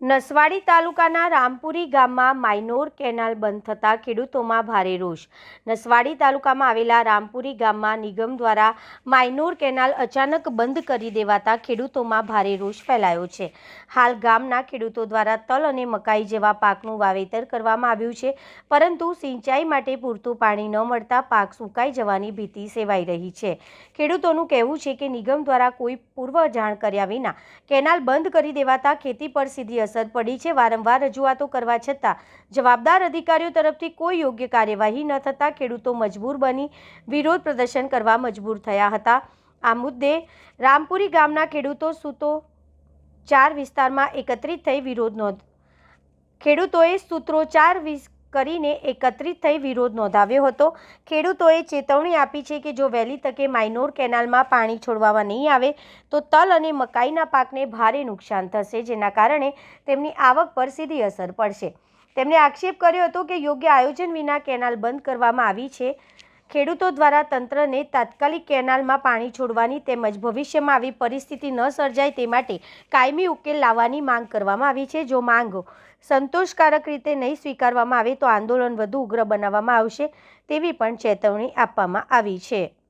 નસવાડી તાલુકાના રામપુરી ગામમાં minor canal બંધ થતાં ખેડૂતોમાં ભારે રોષ। નસવાડી તાલુકામાં આવેલા રામપુરી ગામમાં નિગમ દ્વારા માયનોર કેનાલ અચાનક બંધ કરી દેવાતા ખેડૂતોમાં ભારે રોષ ફેલાયો છે। હાલ ગામના ખેડૂતો દ્વારા તલ અને મકાઈ જેવા પાકનું વાવેતર કરવામાં આવ્યું છે, પરંતુ સિંચાઈ માટે પૂરતું પાણી ન મળતા પાક સુકાઈ જવાની ભીતિ સેવાઈ રહી છે। ખેડૂતોનું કહેવું છે કે નિગમ દ્વારા કોઈ પૂર્વ જાણ કર્યા વિના કેનાલ બંધ કરી દેવાતા ખેતી પર સીધી અસર પડી છે। વારંવાર રજૂઆતો કરવા છતાં જવાબદાર અધિકારીઓ તરફથી કોઈ યોગ્ય કાર્યવાહી ન થતાં ખેડૂતો મજબૂર બની વિરોધ પ્રદર્શન કરવા મજબૂર થયા હતા। આ મુદ્દે રામપુરી ગામના ખેડૂતો સૂત્રો 4 વિસ્તારમાં એકત્રિત થઈ વિરોધ નોંધાવ્યો હતો। ખેડૂતોએ ચેતવણી આપી છે કે જો વહેલી તકે માયનોર કેનાલમાં પાણી છોડવામાં નહીં આવે તો તલ અને મકાઈના પાકને ભારે નુકસાન થશે, જેના કારણે તેમની આવક પર સીધી અસર પડશે। તેમણે આક્ષેપ કર્યો હતો કે યોગ્ય આયોજન વિના કેનાલ બંધ કરવામાં આવી છે। ખેડૂતો દ્વારા તંત્રને તાત્કાલિક કેનાલમાં પાણી છોડવાની તેમજ ભવિષ્યમાં આવી પરિસ્થિતિ ન સર્જાય તે માટે કાયમી ઉકેલ લાવવાની માંગ કરવામાં આવી છે। જો માંગ સંતોષકારક રીતે નહીં સ્વીકારવામાં આવે તો આંદોલન વધુ ઉગ્ર બનાવવામાં આવશે તેવી પણ ચેતવણી આપવામાં આવી છે।